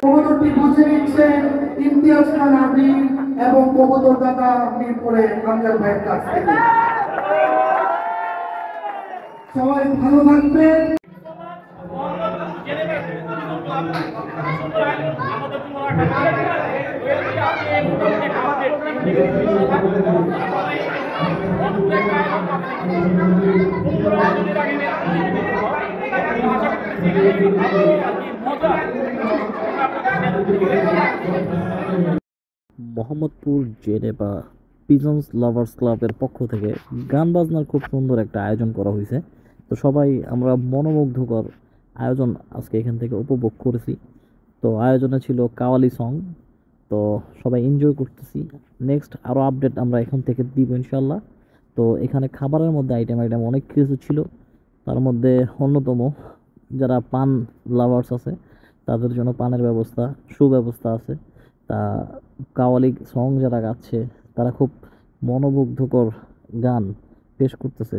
কবুতরটি বুঝে নিচ্ছেন ইমতিয়াজ খান আবি এবং কবুতর দাদা মিরপুরে আমজাদ ভাইয়ের কাছ থেকে। সবাই ভালো থাকবেন। মোহাম্মদপুর জেনেভা পিজন্স লাভার্স ক্লাবের পক্ষ থেকে গান বাজনার খুব সুন্দর একটা আয়োজন করা হয়েছে। তো সবাই আমরা মনোমুগ্ধকর আয়োজন আজকে এখান থেকে উপভোগ করেছি। তো আয়োজনে ছিল কাওয়ালি সং। তো সবাই এনজয় করতেছি। নেক্সট আরও আপডেট আমরা এখান থেকে দিব ইনশাল্লাহ। তো এখানে খাবারের মধ্যে আইটেম অনেক কিছু ছিল। তার মধ্যে অন্যতম যারা পান লাভার্স আছে তাদের জন্য পানের ব্যবস্থা সুব্যবস্থা আছে। তা কাওয়ালি সং যারা গাচ্ছে তারা খুব মনোমুগ্ধকর গান পেশ করতেছে।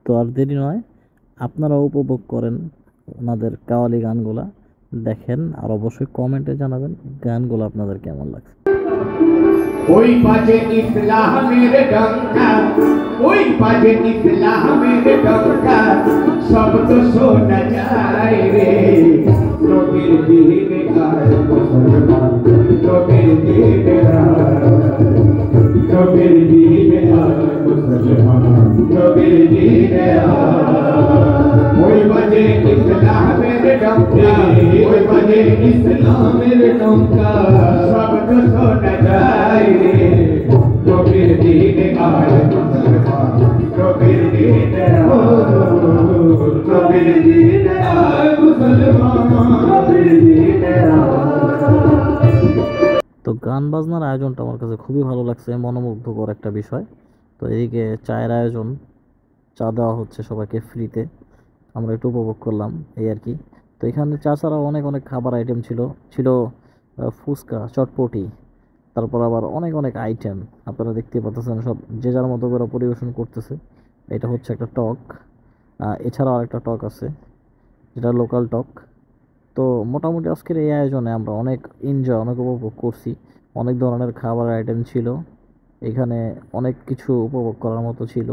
তো আর দেরি নয়, আপনারাও উপভোগ করেন ওনাদের কাওয়ালি গানগুলা, দেখেন আর অবশ্যই কমেন্টে জানাবেন গানগুলো আপনাদের কেমন লাগছে। ওই বাজে ইসলামের ডঙ্কা, ওই বাজে ইসলামের ডঙ্কা, শব্দ শোনা যায় রে। নবীর দিনে গায় মুসলমান, নবীর দিনে নবীর দিনে মুসলমান, নবীর দিনে। ওই বাজে ইসলামের ডঙ্কা, ওই বাজে ইসলামের ডঙ্কা, শব্দ শোনা যায় রে। নবীর দিনে গায় মুসলমান, নবীর দিনে নবীর দিনে মুসলমান, নবীর দিনে। তো গান বাজনার আয়োজনটা আমার কাছে খুবই ভালো লাগছে, মনোমুগ্ধকর একটা বিষয়। তো এদিকে চায়ের আয়োজন, চা দেওয়া হচ্ছে সবাইকে ফ্রিতে, আমরা একটু উপভোগ করলাম এই আর কি। তো এখানে চা ছাড়াও অনেক অনেক খাবার আইটেম ছিল ফুচকা, চটপটি, তারপর আবার অনেক আইটেম আপনারা দেখতে পাচ্ছেন। সব যে যার মতো করে পরিবেশন করতেছে। এটা হচ্ছে একটা টক, এছাড়াও আরেকটা টক আছে যেটা লোকাল টক। তো মোটামুটি আজকের এই আয়োজনে আমরা অনেক উপভোগ করছি। অনেক ধরনের খাবার আইটেম ছিল এখানে, অনেক কিছু উপভোগ করার মতো ছিল।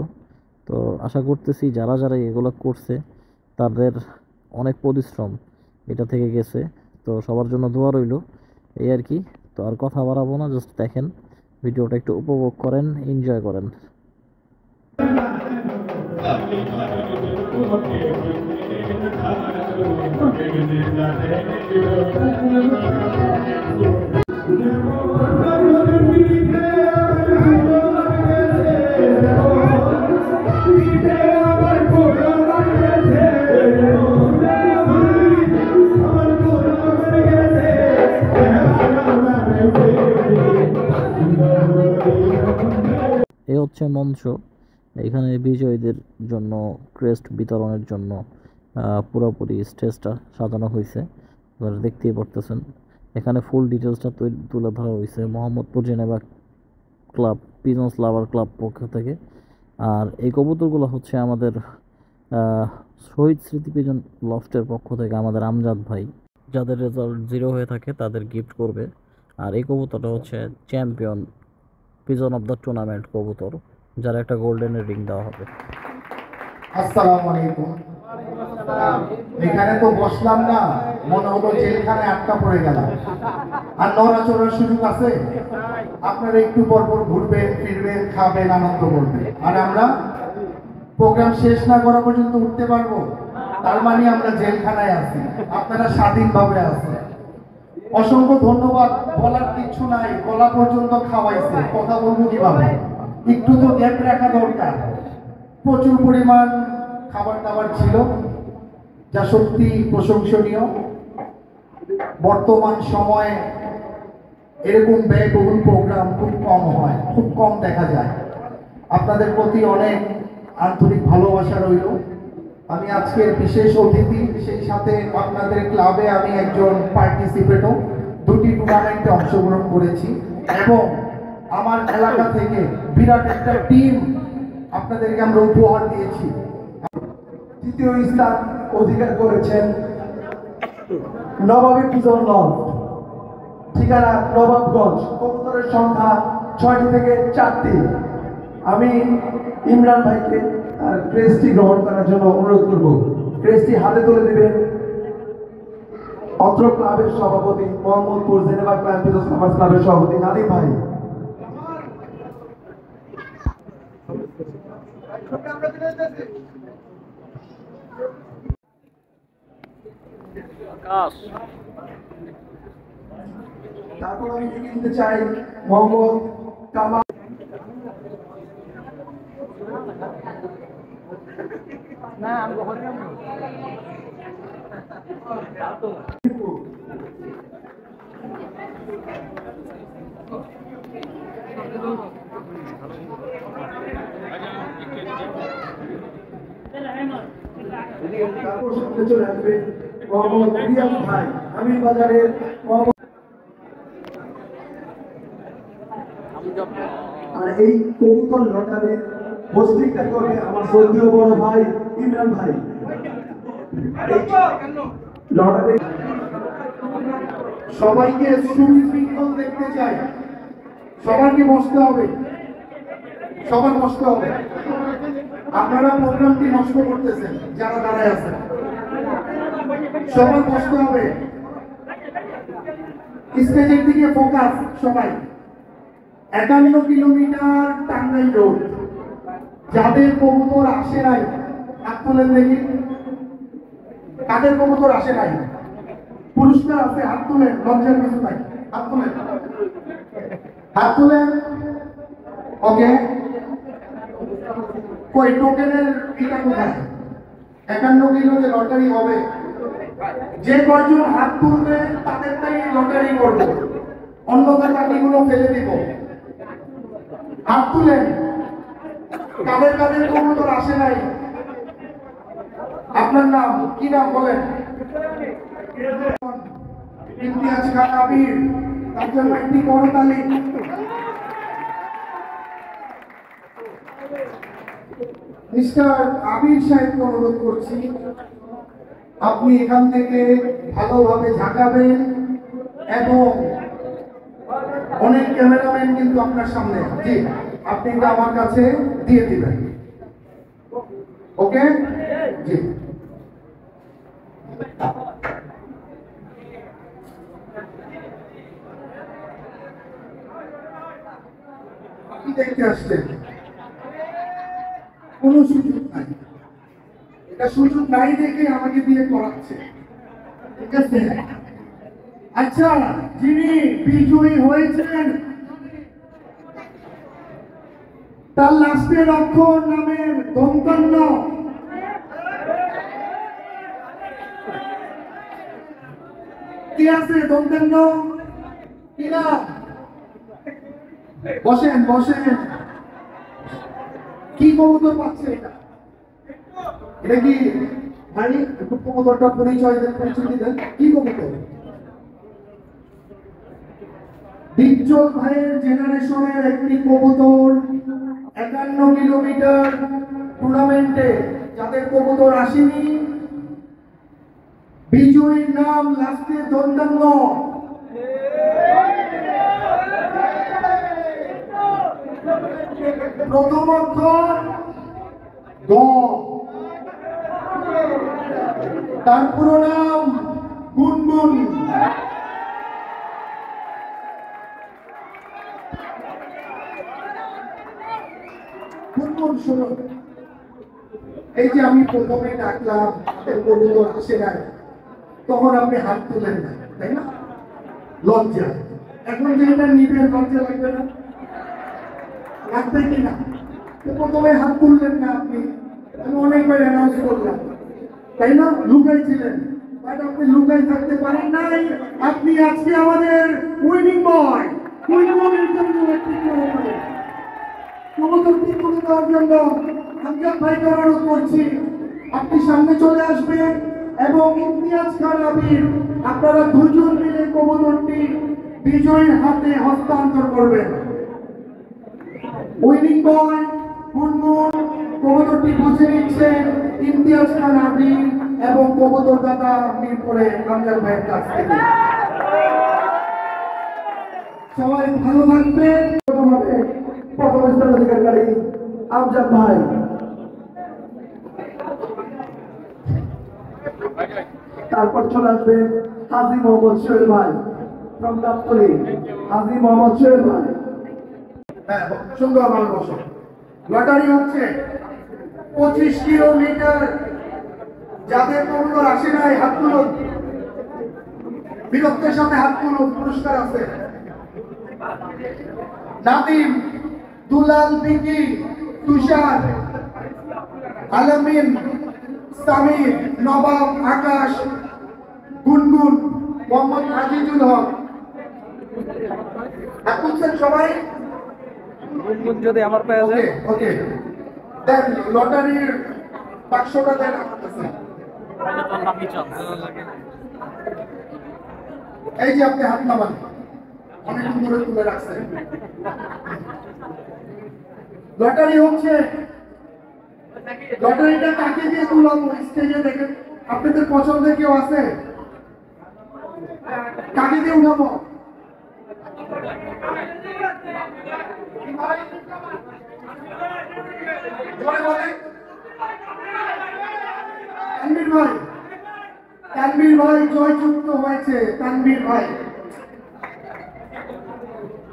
তো আশা করতেছি যারা এগুলো করছে তাদের অনেক পরিশ্রম এটা থেকে গেছে। তো সবার জন্য দোয়া রইল এই আর কি। তো আর কথা বাড়াবো না, জাস্ট দেখেন ভিডিওটা, একটু উপভোগ করেন, এনজয় করেন। এই হচ্ছে মঞ্চ, এখানে বিজয়ীদের জন্য ক্রেস্ট বিতরণের জন্য পুরোপুরি স্টেজটা সাজানো হয়েছে। আপনারা দেখতেই পারতেছেন এখানে ফুল ডিটেলসটা তুলে ধরা হয়েছে মোহাম্মদপুর জেনেভা ক্লাব পিজন্স লাভার ক্লাব পক্ষ থেকে। আর এই কবুতরগুলো হচ্ছে আমাদের শহীদ স্মৃতি পিজন লফটের পক্ষ থেকে আমাদের আমজাদ ভাই, যাদের রেজাল্ট 0 হয়ে থাকে তাদের গিফট করবে। আর এই কবুতরটা হচ্ছে champion pigeon of the tournament কবুতর, যার একটা গোল্ডেনের রিং দেওয়া হবে। আসসালামু আলাইকুম। এখানে তো বসলাম না, মনে হলো জেলখানে আটকা পড়ে গেলাম। আর নড়াচড়ার সুযোগ আছে? আপনারা একটু পরপর ঘুরবেন ফিরবেন, খাবেন, আনন্দ করবেন, আর আমরা প্রোগ্রাম শেষ না করা পর্যন্ত উঠতে পারবো? তার মানে আমরা জেলখানায় আছি, আপনারা স্বাধীনভাবে আছেন। অসংখ্য ধন্যবাদ, বলার কিছু নাই, গলা পর্যন্ত খাওয়াইছে, কথা বলবো কিভাবে? একটু তো গ্যাপ রাখা দরকার। প্রচুর পরিমাণ খাবার দাবার ছিল, যা সত্যি প্রশংসনীয়। বর্তমান সময়ে এরকম ব্যয়বহুল প্রোগ্রাম খুব কম হয়, খুব কম দেখা যায়। আপনাদের প্রতি অনেক আন্তরিক ভালোবাসা রইল। আমি আজকের বিশেষ অতিথি, সেই সাথে আপনাদের ক্লাবে আমি একজন পার্টিসিপেটও, 2টি টুর্নামেন্টে অংশগ্রহণ করেছি এবং আমার এলাকা থেকে বিরাট একটা টিম আপনাদেরকে আমরা উপহার দিয়েছি। দ্বিতীয় স্থান অধিকার করেছেন নবাবী পূজন লফট, ঠিকানা নবাবগঞ্জ, কবুতরের সংখ্যা 6টি থেকে 4টি। আমি ইমরান ভাইকে তার ক্রেস্টটি গ্রহণ করার জন্য অনুরোধ করব। ক্রেস্টটি হাতে তুলে দেবেন অত্র ক্লাবের সভাপতি মোহাম্মদপুর জেনেভা ক্লাব ক্লাবের সভাপতি নাদিম ভাই। তারপর আমি ডেকে নিতে চাই মোহাম্মদ কামাল। তারপর সামনে চলে আসবেন মোহাম্মদ রিয়াজ ভাই, আমির বাজারের মোহাম্মদ। আর এই কবুতর লটারির হোস্টিংটা করবে আমার শ্রদ্ধেয় বড় ভাই ইমরান ভাই। লটারি সবাইকে সুশৃঙ্খল দেখতে চাই, সবাইকে বসতে হবে, সবার বসতে হবে। আপনারা প্রোগ্রামটি নষ্ট করতেছেন যারা দাঁড়ায় আছেন, সবার বসতে হবে। স্টেজের দিকে ফোকাস সবাই। 51 কিলোমিটার টাঙ্গাইল রোড, যাদের কবুতর আসে নাই হাত তোলেন দেখি। কাদের কবুতর আসে নাই? পুরস্কার আছে, হাত তুলেন, লজ্জার কিছু নাই, হাত তুলেন, হাত তুলেন। ওকে, কই টোকেনের এটা কোথায়? 51 কিলো যে লটারি হবে, যে কয়জন হাত তুলবে তাদেরটাই লটারি করবো, অন্যদের বাকিগুলো ফেলে দিব। হাত তুলেন, কাদের কাদের কবুতর আসে নাই? আপনার নাম কি? নাম বলেন। ইমতিয়াজ খান আবির, তার জন্য একটি করতালি। মিস্টার আবির সাহেবকে অনুরোধ করছি, আপনি এখান থেকে ভালোভাবে ঝাঁকাবেন এবং অনেক ক্যামেরাম্যান কিন্তু আপনার সামনে, জি আপনি এটা আমার কাছে দিয়ে দিবেন। ওকে, জি। কি দেখতে আসছেন? কোনো সুযোগ নাই, এটা সুযোগ নাই দেখে আমাকে দিয়ে করাচ্ছে, ঠিক আছে? আচ্ছা, যিনি বিজয়ী হয়েছেন তার লাস্টের অক্ষর নামের দন্তন্য কি আছে? দন্তন্য কি না? বসেন বসেন। কি কবুতর পাচ্ছে এটা? এটা কি ভাই একটু কবুতরটা পরিচয় দেন, পরিচয় দিতেন। কি কবুতর? ডিপজল ভাইয়ের জেনারেশনের একটি কবুতর। 51 কিলোমিটার টুর্নামেন্টে যাদের কবুতর আসেনি, বিজয়ীর নাম লাস্টে দন্তাঙ্গ। প্রথম অক্ষর গ, তার পুরো নাম গুনগুন। গুনগুন শোনো, এই যে আমি প্রথমে ডাকলাম কবুতর আসে নাই, তখন আপনি হাত তুলেন না, তাই না? লজ্জা। এখন যে এটা নিবেন, লজ্জা লাগবে না? লাগবে কিনা? প্রথমে হাত তুললেন না আপনি, আমি অনেকবার অ্যানাউন্স করলাম, তাই না? লুকাই ছিলেন, বাট আপনি লুকাই থাকতে পারেন নাই। আপনি আজকে আমাদের উইনিং বয়। উইনিংয়ের জন্য একটি কবুতরটি তুলে দেওয়ার জন্য আমজাদ ভাইকে অনুরোধ করছি, আপনি সামনে চলে আসবেন এবং ইমতিয়াজ খান আবির, আপনারা দুজন মিলে কবুতরটি বিজয়ীর হাতে হস্তান্তর করবেন। উইনিং বয় গুনগুন কবুতরটি বুঝে নিচ্ছেন ইমতিয়াজ খান আবি এবং কবুতর দাদা মিরপুরে আমজাদ ভাইয়ের কাছ থেকে। সবাই ভালো থাকবেন। প্রথম স্থান অধিকারী আমজাদ ভাই, তারপর চলে আসবেন হাজী মোহাম্মদ সোহেল ভাই from গাবতলী। হাজী মোহাম্মদ সোহেল ভাই, হ্যাঁ সুন্দর ভালো বসো। লটারি হচ্ছে 25 কিলোমিটার। যাদের কবুতর আসে নাই হাত তুলুন, বিরক্তের সাথে হাত তুলুন, পুরস্কার আছে। নাদিম, দুলাল, বিকি, তুষার, আলামিন, সামির, নবাব, আকাশ, গুনগুন, মোহাম্মদ আজিজুল হক। হাত তুলছেন সবাই? যদি আমার ওকে ওকে, দেন লটারির বাক্সটা দেন আমার কাছে। এই যে আপনি হাত নামান, অনেক দূরে তুলে রাখছেন। লটারি হচ্ছে, লটারিটা কাকে দিয়ে তুলাবো স্টেজে দেখেন। আপনাদের পছন্দের কেউ আছে? কাকে দিয়ে উঠাবো? তানভীর ভাই, তানভীর ভাই জয়যুক্ত হয়েছে। তানভীর ভাই,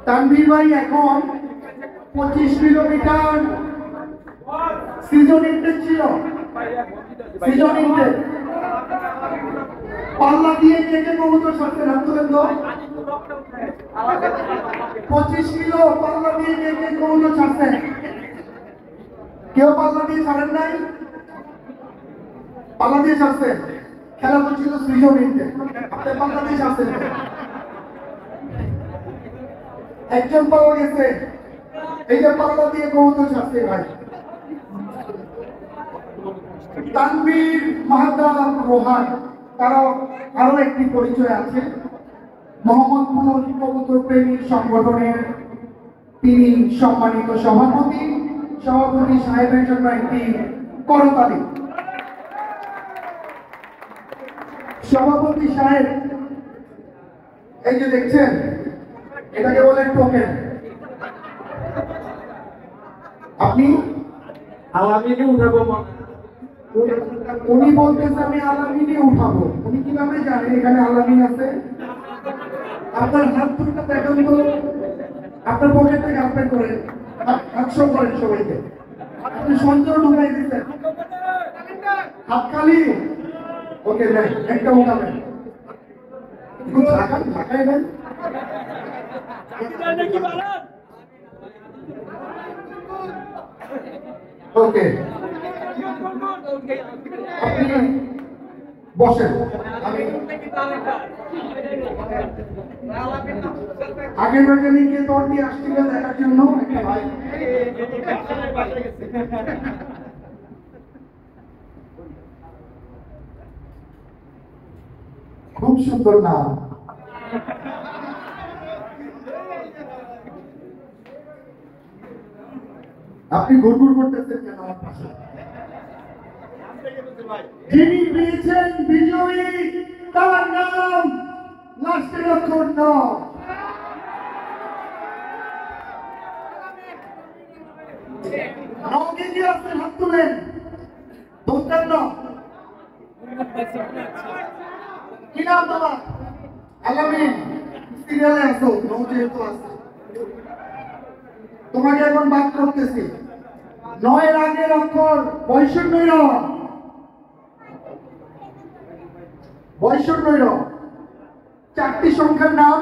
তানভীর ভাই এখন 25 কিলোমিটার সিজন ইনটেক ছিল। সিজন ইনটেক পাল্লা দিয়ে কে কে কবুতর ছাড়ছেন হাত তুলেন তো। 25 কিলো পাল্লা দিয়ে কে কে কবুতর ছাড়ছেন? কেউ পাল্লা দিয়ে ছাড়েন নাই? পাল্লা দিয়ে ছাড়ছেন? খেলা হচ্ছিল সৃজন ইনটেক, আপনি পাল্লা দিয়ে ছাড়ছেন। একজন পাওয়া গেছে, এই যে পাল্লা দিয়ে কবুতর ছাড়ছে ভাই। তানভীর, মাহতাব, রোহান, তারা আরো একটি পরিচয় আছে। মোহাম্মদপুর কবুতর প্রেমী সংগঠনের তিনি সম্মানিত সভাপতি। সভাপতি সাহেবের জন্য একটি করতালি। সভাপতি সাহেব, এই যে দেখছেন, এটাকে বলে টোকেন। আপনি আলামিনে উঠাবো উনি বলতেছে আমি আলামিনে উঠাবো। উনি কিভাবে জানেন এখানে আলামিন আছে? আপনার হাত দুটো দেখান তো, আপনার পকেট থেকে আপনি করেন, হাতশো করেন সবাইকে। আপনি সঞ্চয় ঢুকাই দিচ্ছেন হাত খালি। ওকে নেন, একটা উঠাবেন। একটু ঢাকান, ঢাকাই নেন। ওকে, আপনি বসেন। আমি আগের মেকানিককে দৌড় দিয়ে আসছিল দেখার জন্য একটা ভাই। খুব সুন্দর নাম। আপনি ঘুরঘুর করতেছেন কেন আমার পাশে? যিনি পেয়েছেন বিজয়ী, তার নাম লাস্টের অক্ষর ন। নকে কি আছেন হাত তুলেন, ধরতেন না। কি নাম তোমার? আলামিন, সিরিয়ালে আছো, নৌ যেহেতু আছে। তোমাকে এখন বাদ করতেছি। 9 আগের অক্ষর 52 52 চারটি সংখ্যার নাম,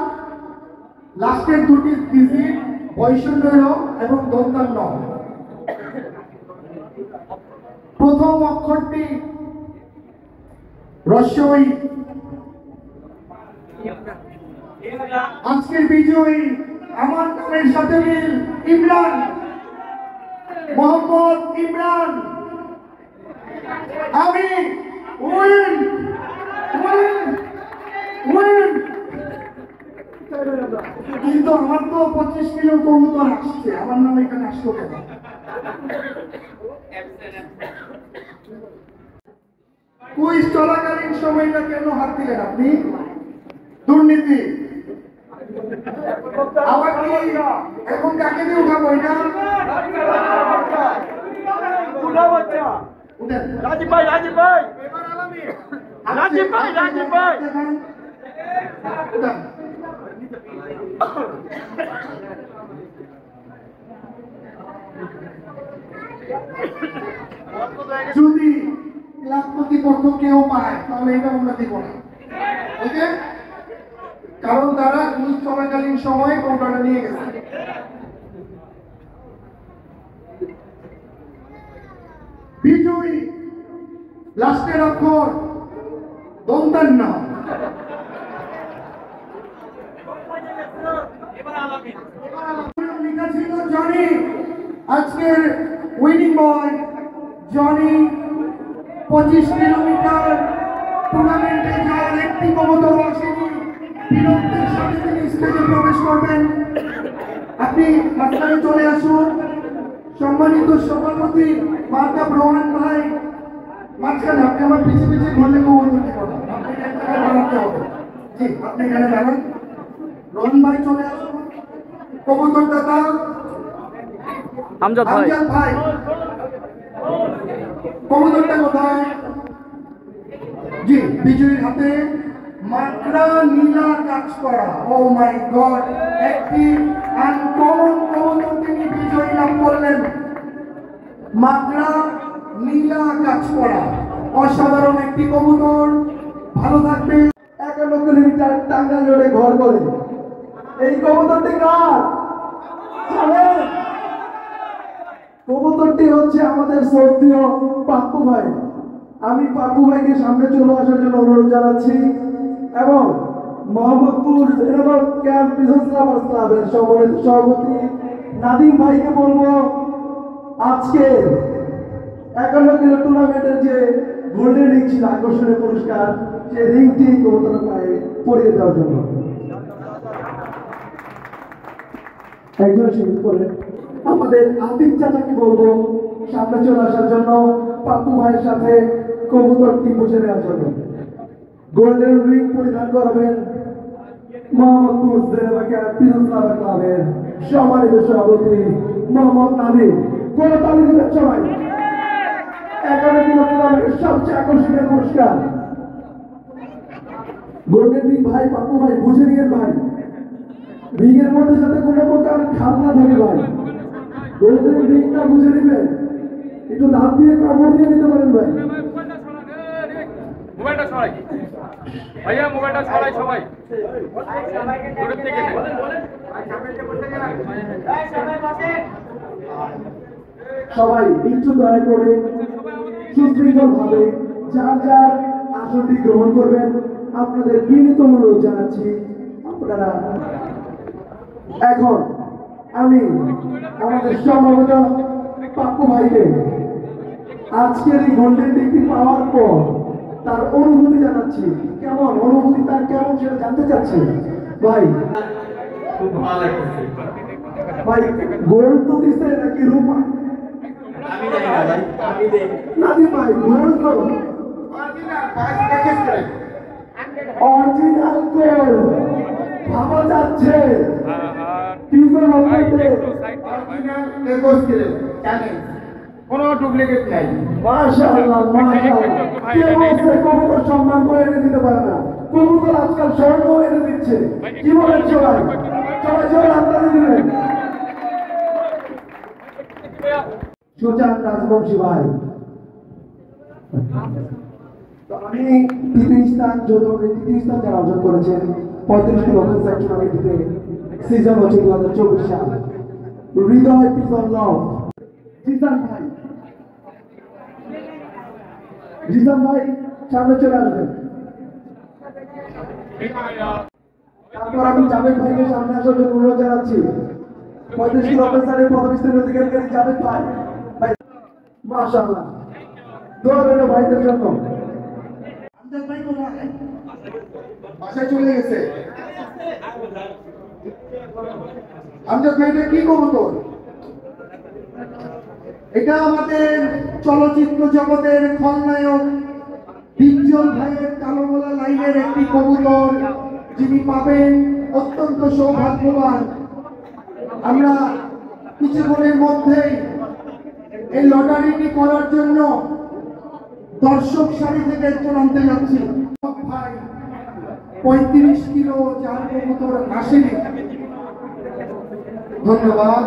লাস্টের দুটি ডিজিট 52 এবং 52। প্রথম অক্ষরটি রস্যই। আজকের বিজয়ী আমার নামের সাথে মিল, ইমরান, মোহাম্মদ ইমরান। আমি উইন উইন উইন। কিন্তু আমার তো 25 কিলো কবুতর আসছে, আমার নাম এখানে আসলো কেন? কুইজ চলাকালীন সময়টা কেন হাত দিলেন আপনি? দুর্নীতি। আবার কি এখন কাকে দিয়ে উঠাবো এটা? উঠেন। রাজীব ভাই উঠেন। যদি ক্লাব কর্তৃপক্ষ কেউ পায় তাহলে এটা আমরা দিব না, ওকে? কারণ তারা কুইজ চলাকালীন সময় কৌটাটা নিয়ে গেছে। বিজয়ী লাস্টের অক্ষর দন্তান্ন। লেখা ছিল জনি। আজকের উইনিং বয় জনি 25 কিলোমিটার টুর্নামেন্টে যাওয়ার একটি কবুতর আসেনি। বীরত্বের সাথে তিনি স্টেজে প্রবেশ করবেন। আপনি মাঝখানে চলে আসুন। সম্মানিত সভাপতি মাতা রোহান ভাই মাঝখানে, আপনি আমার পিছিয়ে পিছিয়ে ঘুরলে কবুতর দিব না, আপনি এক জায়গায় দাঁড়াতে হবে। জি, আপনি এখানে দাঁড়ান। রোহান ভাই চলে আসুন। কবুতর দাদা আমজাদ ভাই। আমজাদ ভাই, কবুতরটা কোথায়? জি, বিজয়ীর হাতে মাকড়া নীলা কাজ করা। ও মাই গড, একটি আনকমন কবুতর তিনি বিজয়ী লাভ করলেন। মাকড়া নীলা কাজ করা, অসাধারণ একটি কবুতর। ভালো থাকবে। 51 কিলোমিটার টাঙ্গাইল রোডে ঘর করে এই কবুতরটি কার? জানেন? কবুতরটি হচ্ছে আমাদের শ্রদ্ধেয় পাপ্পু ভাই। আমি পাপ্পু ভাইকে সামনে চলে আসার জন্য অনুরোধ জানাচ্ছি এবং Mohammadpur general camp business lovers ক্লাবের সম্মানিত সভাপতি নাদিম ভাইকে বলবো আজকে 51 কিলো টুর্নামেন্টের যে গোল্ডেন রিং ছিল আকর্ষণীয় পুরস্কার, সেই রিংটি কবুতরের পায়ে পরিয়ে দেওয়ার জন্য একজন শিল্প করে আমাদের আতিক চাচাকে বলবো সামনে চলে আসার জন্য পাপ্পু ভাইয়ের সাথে কবুতরটি বসে নেওয়ার জন্য। গোল্ডেন রিং পরিধান করবেন মোহাম্মদপুর জেনেভা বিজনেস লাভার ক্লাবের সম্মানিত সভাপতি মোহাম্মদ নাদিম। কোন তালি দিবেন সবাই। 51 কিলো টুর্নামেন্টের সবচেয়ে আকর্ষণীয় পুরস্কার গোল্ডেন রিং ভাই পাপ্পু ভাই বুঝে নিয়েন ভাই, রিংয়ের মধ্যে যাতে কোনো প্রকার খাত না থাকে ভাই। গোল্ডেন রিংটা বুঝে নেবেন, একটু দাঁত দিয়ে কামড় দিয়ে নিতে পারেন ভাই। মোবাইলটা সরাই ভাইয়া, মোবাইলটা সরাই সবাই দূরের থেকে নেন। সবাই একটু দয়া করে সুশৃঙ্খল ভাবে যার যার আসনটি গ্রহণ করবেন। আপনাদের বিনীত অনুরোধ জানাচ্ছি আপনারা। এখন আমি আমাদের সম্মানিত পাপ্পু ভাইকে আজকের এই গোল্ডেন রিংটি পাওয়ার পর তার অনুভূতি জানাচ্ছি। কেমন অনুভূতি তার, কেমন সেটা জানতে চাচ্ছি ভাই। খুব ভালো লাগছে। ভাই গোল্ড তো দিচ্ছে নাকি রূপা? আমি জানি না ভাই, আমি দেই। নাদি ভাই গোল্ড তো অরিজিনাল গোল্ড ভাবা যাচ্ছে। পিজন হবে কোনো ডুপ্লিকেট নাই। মাশাআল্লাহ মাশাআল্লাহ। কে বলছে কবুতর সম্মান করে এনে দিতে পারে না? কবুতর আজকাল স্বর্ণ এনে দিচ্ছে। কি বলেন সবাই? সবাই জোরে হাততালি দিবেন। সুজান রাজবংশী ভাই, তো আমি তৃতীয় স্থান যারা অর্জন করেছেন 35 কিলো ওপেন সাইড টুর্নামেন্টে সিজন হচ্ছে 2024 সাল। হৃদয় পিজন লভ জিসান ভাই, জিসান ভাই সামনে চলে আসবেন। তারপর আমি জাভেদ ভাইকে সামনে আসার জন্য অনুরোধ জানাচ্ছি। 35 কিলো ওপেন সাইডের প্রথম স্থানের অধিকারী জাভেদ ভাই। ভাই মাশাআল্লাহ, দোয়া রইল ভাইদের জন্য। আমজাদ ভাই কোথায়? বাসায় চলে গেছে। আমজাদ ভাই, এটা কি কবুতর? এটা আমাদের চলচ্চিত্র জগতের খলনায়ক ডিপজল ভাইয়ের কালো গোলা লাইনের একটি কবুতর, যিনি পাবেন অত্যন্ত সৌভাগ্যবান। আমরা কিছুক্ষণের মধ্যেই এই লটারিটি করার জন্য দর্শক সারি থেকে একজন আনতে যাচ্ছি। ভাই 35 কিলো যার কবুতর আসেনি। ধন্যবাদ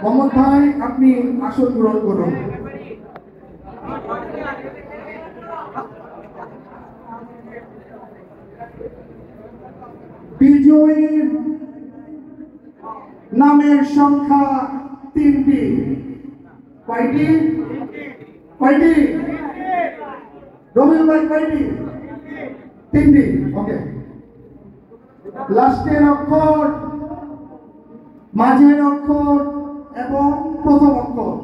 মোহাম্মদ ভাই, আপনি আসন গ্রহণ করুন। বিজয়ীর নামের সংখ্যা 3টি। কয়টি? কয়টি? রবিউল ভাই কয়টি? 3টি। ওকে। লাস্টের অক্ষর, মাঝের অক্ষর এবং প্রথম অক্ষর।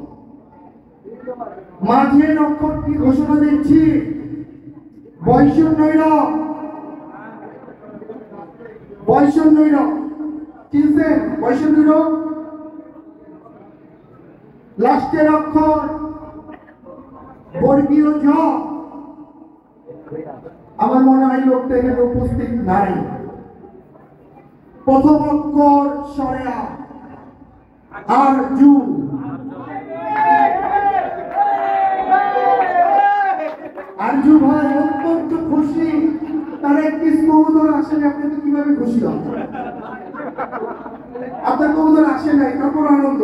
মাঝের অক্ষরটি ঘোষণা দিচ্ছি বৈষণ্যৈর। বৈষণ্যৈর চিনছেন? বৈষণ্যৈর লাস্টের অক্ষর বর্গীয় ঝ। আমার মনে হয় লোকটা এখানে উপস্থিত নাই। প্রথম অক্ষর সরেয়া আর জু। আরজু ভাই অত্যন্ত খুশি, তার একটি কবুতর আসেনি। আপনি তো কিভাবে খুশি হন? আপনার কবুতর আসে নাই, তারপর আনন্দ।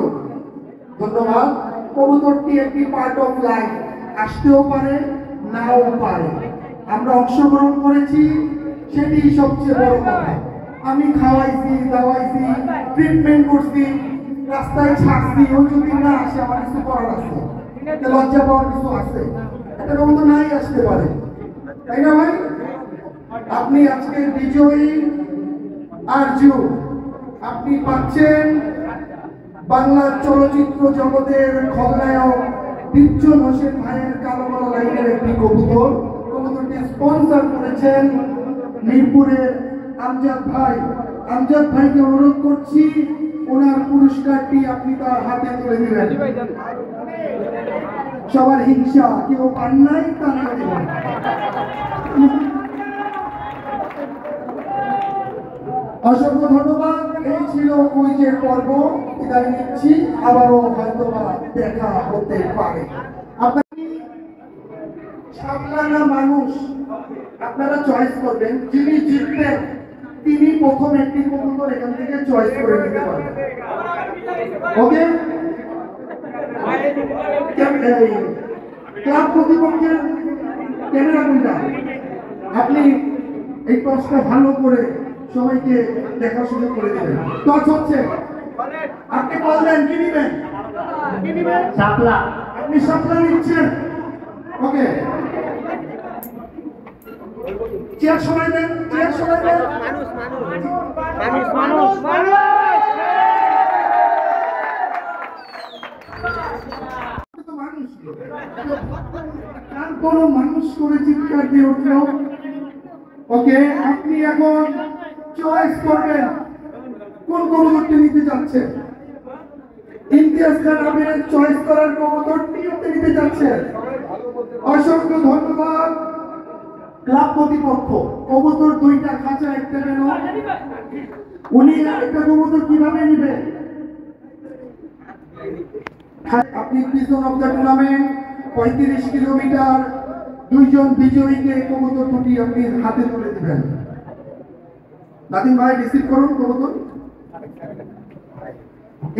ধন্যবাদ। কবুতরটি একটি পার্ট অফ লাইফ, আসতেও পারে নাও পারে। আমরা অংশগ্রহণ করেছি, সেটি সবচেয়ে বড় কথা। আমি খাওয়াইছি, দাওয়াইছি, ট্রিটমেন্ট করছি, রাস্তায় ছাড়ছি। ও যদি না আসে, আমার কিছু করার আছে, লজ্জা পাওয়ার কিছু আছে। এটা তো নাই আসতে পারে, তাই না ভাই? আপনি আজকে বিজয়ী আরজু, আপনি পাচ্ছেন বাংলা চলচ্চিত্র জগতের খলনায়ক ডিপজল হোসেন ভাইয়ের কালো গোলা লাইনের একটি কবুতর। কবুতরটি স্পন্সর করেছেন মিরপুরের আমজাদ ভাই। আমজাদ ভাইকে অনুরোধ করছি ওনার পুরস্কারটি আপনি তার হাতে তুলে দিবেন। সবার হিংসা, কেউ পান নাই, তা না দেবেন। অসংখ্য ধন্যবাদ। এই ছিল কুইজের পর্ব। বিদায় নিচ্ছি, আবারও হয়তোবা দেখা হতে পারে। আপনি সামলানা মানুষ, আপনারা চয়েস করবেন। যিনি জিতবেন তিনি প্রথম একটি কবুতর এখান থেকে চয়েস করে নিতে পারবেন। ওকে? ক্লাব কর্তৃপক্ষের ক্যামেরা কোনটা? আপনি এই টসটা ভালো করে সবাইকে দেখার সুযোগ করে দেবেন। টস হচ্ছে, আপনি বললেন কি নিবেন? শাপলা। আপনি শাপলা নিচ্ছেন। ওকে, চেয়ার সরাই দেন, চেয়ার সরাই দেন। তারপরও মানুষ করে চিৎকার দিয়ে উঠল। ওকে, আপনি এখন চয়েস করবেন কোন কবুতরটি নিতে যাচ্ছে। ইমতিয়াজ খান আমিরের চয়েস করার কবুতরটি নিতে যাচ্ছে। অসংখ্য ধন্যবাদ ক্লাব কর্তৃপক্ষ। কবুতর দুইটা, খাঁচা একটা কেন? উনি একটা কবুতর কিভাবে নিবে? আপনি পিছন অফ দ্য টুর্নামেন্ট 35 কিলোমিটার, দুইজন বিজয়ীকে কবুতর দুটি আপনি হাতে তুলে দিবেন। নাদিম ভাই রিসিভ করুন কবুতর।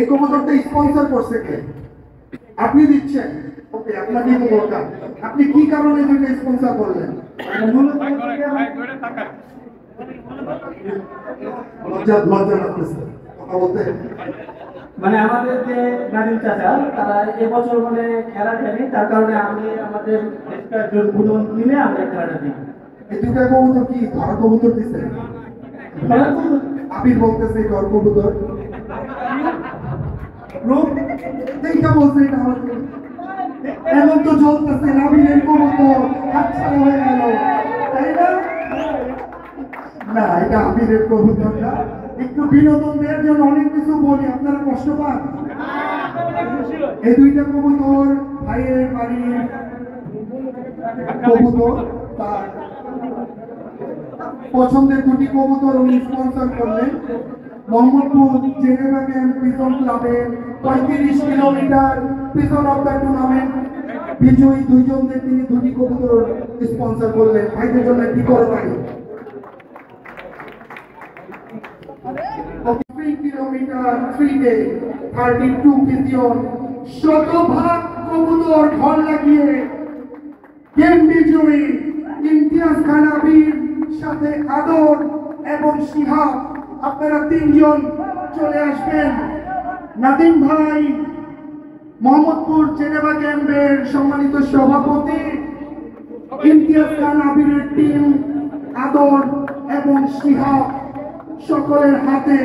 এই কবুতরটা স্পন্সর করছে কে? আপনি দিচ্ছেন। ওকে, আপনাকে কবুতরটা আপনি কি কারণে দুইটা স্পন্সর করলেন? লজ্জা লাগতেছে কথা বলতে। মানে আমাদের যে নাদিম চাচা, তারা এবছর মানে খেলা খেলি, তার কারণে আমি আমাদের উদ্বোধন নিলে আমরা খেলাটা দিই। এই দুইটা কবুতর কি ধরা কবুতর দিচ্ছে? আবির বলতেছে ঘর কবুতর রূপ দেখা বলছে এটা আমার এমন তো চলতেছে। আবিরের কবুতর হাতছাড়া হয়ে গেল, তাই না? না, এটা আবিরের কবুতর না, একটু বিনোদন দেওয়ার জন্য অনেক কিছু বলি, আপনারা কষ্ট পান। এই দুইটা কবুতর ভাইয়ের বাড়ির কবুতর, তার পছন্দের দুটি কবুতর উনি স্পন্সর করলেন। মোহাম্মদপুর জেনেভা ক্যাম্প পিজন ক্লাবের 35 kilometre pigeon of the tournament বিজয়ী দুইজনদের তিনি দুটি কবুতর স্পন্সর করলেন। ভাইদের জন্য একটি করতালি। 3 কিলোমিটার 3 ডে 32 পিজন শতভাগ কবুতর ঘর লাগিয়ে গেম বিজয়ী ইমতিয়াজ খান আবির সাথে আদর এবং শিহাব, আপনারা তিনজন চলে আসবেন। নাদিম ভাই মোহাম্মদপুর জেনেভা ক্যাম্পের সম্মানিত সভাপতি, ইমতিয়াজ খান আবিরের টিম আদর এবং শিহাব সকলের হাতে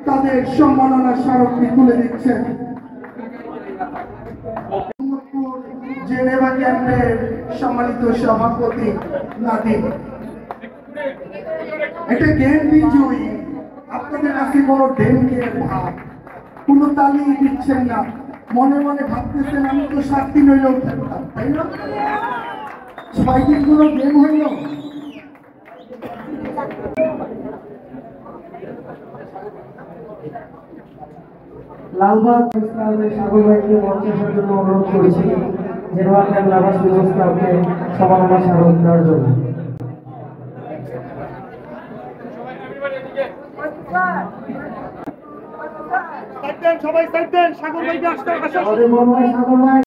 তাদের সম্মাননা স্মারকটি তুলে দিচ্ছেন। মোহাম্মদপুর জেনেভা ক্যাম্পের সম্মানিত সভাপতি নাদিম। এটা গেম বিজয়ী, আপনাদের কাছে কোনো ডেমকে ভাব, কোনো তালি দিচ্ছেন না, মনে মনে ভাবতেছেন আমি তো 7 দিন হইলেও খেলতাম, তাই না? 6 দিন কোনো গেম হইল। লালবাগ ক্লাবের সাগর ভাইকে মঞ্চে আসার জন্য অনুরোধ করেছি, জেনেভা ক্যাম্প লাভার্স বিজনেস ক্লাবকে সম্মাননা স্মারক দেওয়ার জন্য। সবাই সাইড দেন, সাগর ভাইকে আসতে আমাদের বড় ভাই সাগর ভাই